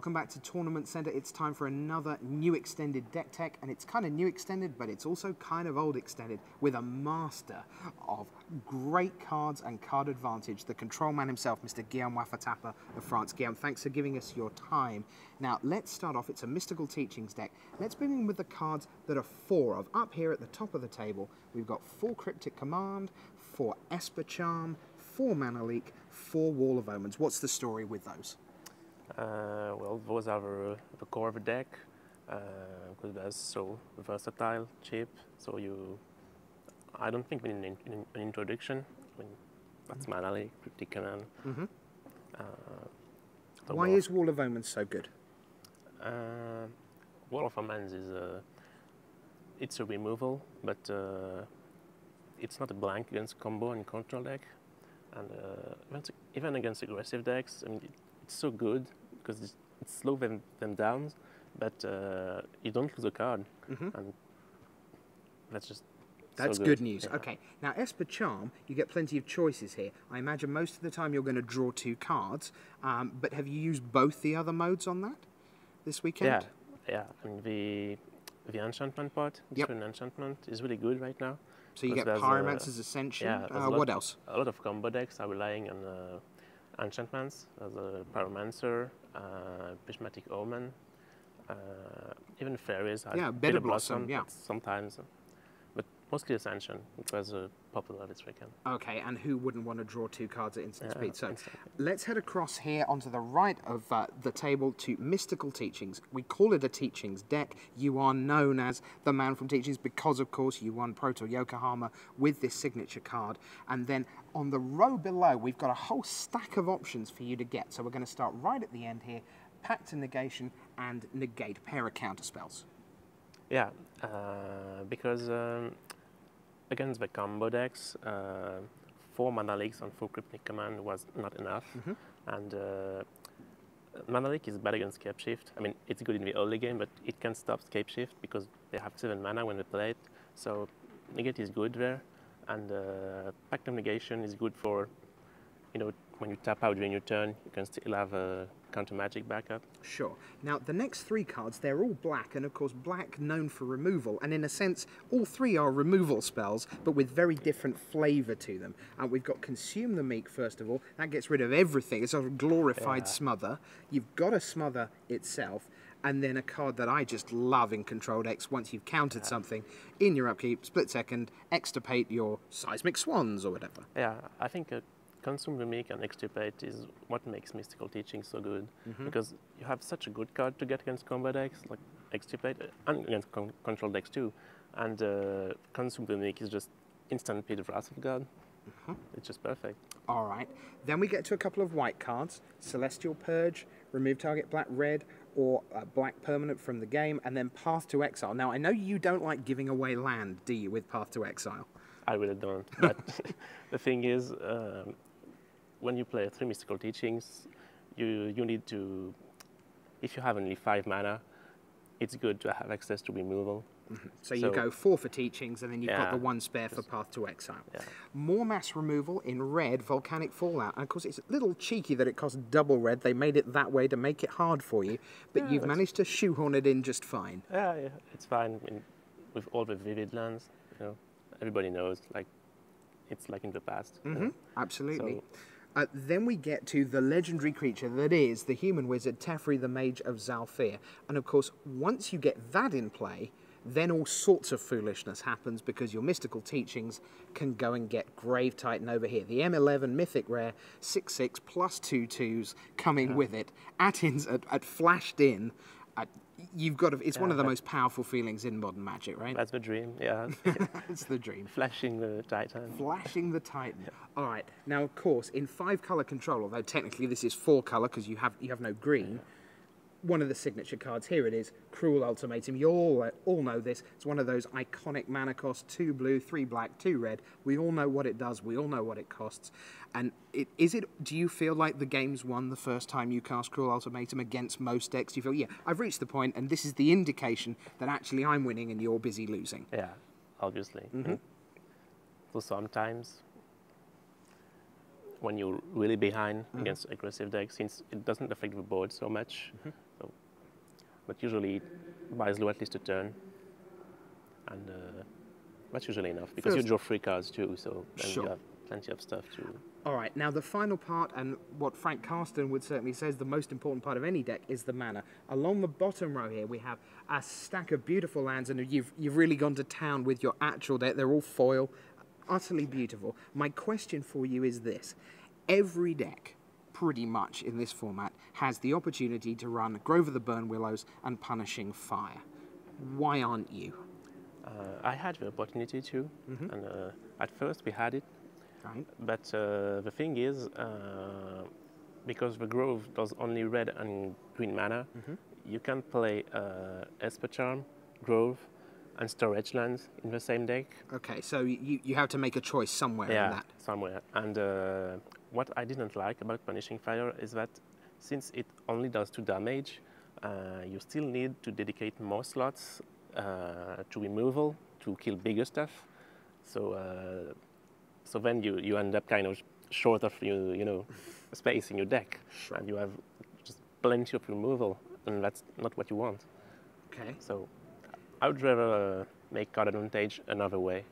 welcome back to Tournament Center. It's time for another new extended deck tech, and it's kind of new extended, but it's also kind of old extended, with a master of great cards and card advantage, the control man himself, Mr. Guillaume Wafo-Tapa of France. Guillaume, thanks for giving us your time. Now, let's start off. It's a Mystical Teachings deck. Let's begin with the cards that are four of. Up here at the top of the table, we've got 4 Cryptic Command, 4 Esper Charm, 4 Mana Leak, 4 Wall of Omens. What's the story with those? Well, those are the core of the deck, because they're so versatile, cheap. So I don't think we need an introduction. I mean, that's Mana Leak, Cryptic Command. Why is Wall of Omens so good? Wall of Omens is it's a removal, but it's not a blank against combo and control deck, and even against aggressive decks. I mean, it's so good because it slows them down, but you don't lose a card, and that's so good news. Yeah. Okay, now Esper Charm, you get plenty of choices here. I imagine most of the time you're going to draw 2 cards, but have you used both the other modes on that this weekend? Yeah. I mean, the enchantment part, different enchantment, is really good right now. So you get Pyromancer's Ascension. Yeah, what else? A lot of combo decks are relying on enchantments, as a Pyromancer, Prismatic Omen, even fairies. Bitter Blossom, sometimes, but mostly Ascension, which was popular this weekend. Okay, and who wouldn't want to draw 2 cards at instant speed? So let's head across here onto the right of the table to Mystical Teachings. We call it a Teachings deck. You are known as the man from Teachings because, of course, you won Proto Yokohama with this signature card. And then on the row below, we've got a whole stack of options for you to get. So we're going to start right at the end here. Pact of Negation and Negate, pair of counter spells. Yeah, because against the combo decks, 4 Mana Leaks on 4 Cryptic Command was not enough. And Mana Leak is bad against Scape Shift. I mean, it's good in the early game, but it can stop Scape Shift because they have 7 mana when they play it. So Negate is good there. And Pact of Negation is good for, when you tap out during your turn, you can still have a counter magic backup. Sure. Now, the next 3 cards, they're all black, and of course, black known for removal. And in a sense, all 3 are removal spells, but with very different flavour to them. We've got Consume the Meek, first of all. That gets rid of everything. It's a glorified Smother. You've got a Smother itself. And then a card that I just love in Control decks, once you've countered something, in your upkeep, split second, extirpate your Seismic Swans or whatever. Yeah, I think Consume the Meek and Extirpate is what makes Mystical Teaching so good, because you have such a good card to get against combo decks, like Extirpate, and against control decks too. And Consume the Meek is just instant Pit of Wrath of God. It's just perfect. All right. Then we get to a couple of white cards. Celestial Purge, remove target black-red, or black permanent from the game, and then Path to Exile. Now, I know you don't like giving away land, do you, with Path to Exile? I really don't. But the thing is, when you play 3 Mystical Teachings, you need to, if you have only 5 mana, it's good to have access to removal. So you go 4 for Teachings, and then you've got the 1 spare for Path to Exile. More mass removal in red, Volcanic Fallout. And of course, it's a little cheeky that it costs double red. They made it that way to make it hard for you, but you've managed to shoehorn it in just fine. Yeah, it's fine. With all the Vivid lands, everybody knows, it's like in the past. Absolutely. So, then we get to the legendary creature that is the human wizard, Teferi, the Mage of Zhalfir. And of course, once you get that in play, then all sorts of foolishness happens because your Mystical Teachings can go and get Grave Titan over here. The M11 Mythic Rare, 6/6 plus 2/2s coming with it. Atins at flashed in. You've got to, it's one of the most powerful feelings in modern Magic, right? That's the dream, yeah. It's the dream. Flashing the Titan. Flashing the Titan. All right. Now, of course, in 5-color control, although technically this is 4-color because you have no green, one of the signature cards, here it is, Cruel Ultimatum. You all know this. It's one of those iconic mana costs, 2 blue, 3 black, 2 red. We all know what it does. We all know what it costs. And do you feel like the game's won the first time you cast Cruel Ultimatum against most decks? Do you feel, yeah, I've reached the point, and this is the indication that actually I'm winning and you're busy losing? Yeah, obviously. So sometimes when you're really behind against aggressive decks, since it doesn't affect the board so much, so but usually it buys low at least a turn. And that's usually enough, because you draw 3 cards too, so then you have plenty of stuff to... All right, now the final part, and what Frank Carsten would certainly say is the most important part of any deck, is the mana. Along the bottom row here, we have a stack of beautiful lands, and you've really gone to town with your actual deck. They're all foil, utterly beautiful. My question for you is this. Every deck, pretty much in this format, has the opportunity to run Grove of the Burn Willows and Punishing Fire. Why aren't you? I had the opportunity to, and at first we had it. Right. But the thing is, because the Grove does only red and green mana, you can play Esper Charm, Grove, and Storage Lands in the same deck. Okay, so you have to make a choice somewhere in that. Somewhere. And what I didn't like about Punishing Fire is that since it only does 2 damage, you still need to dedicate more slots to removal to kill bigger stuff. So so then you end up kind of short of space in your deck, and you have just plenty of removal, and that's not what you want. Okay. So I would rather make card advantage another way.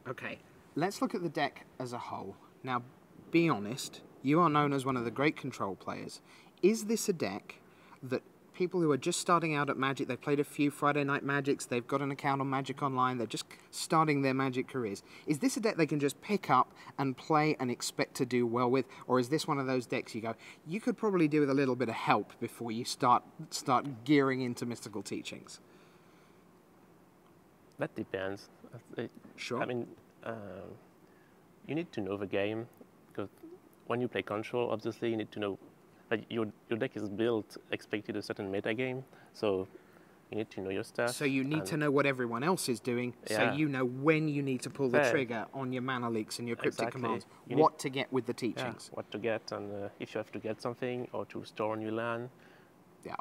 Okay, let's look at the deck as a whole. Now, be honest, you are known as one of the great control players. Is this a deck that people who are just starting out at Magic, they've played a few Friday Night Magics, they've got an account on Magic Online, they're just starting their Magic careers. Is this a deck they can just pick up and play and expect to do well with? Or is this one of those decks you go, you could probably do with a little bit of help before you start gearing into Mystical Teachings? That depends. Sure. I mean, you need to know the game, because when you play Control, obviously you need to know that your deck is built expected a certain meta game, so you need to know your stuff. So you need to know what everyone else is doing, so you know when you need to pull the trigger on your mana leaks and your cryptic commands, what to get with the teachings. Yeah, what to get, and if you have to get something, or to store a new land. Yeah,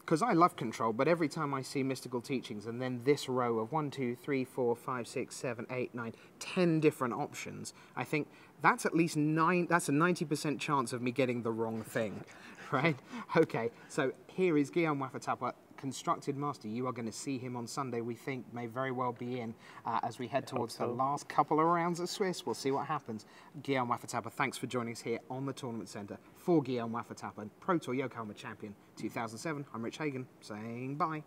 because I love Control, but every time I see Mystical Teachings and then this row of 1, 2, 3, 4, 5, 6, 7, 8, 9, 10 different options, I think that's at least 9, that's a 90% chance of me getting the wrong thing, right? Okay, so here is Guillaume Wafo-Tapa, Constructed Master. You are going to see him on Sunday, we think may very well be in as we head towards the last couple of rounds of Swiss. We'll see what happens. Guillaume Wafo-Tapa, thanks for joining us here on the Tournament Centre. For Guillaume Wafo-Tapa, Pro Tour Yokohama Champion 2007, I'm Rich Hagan, saying bye.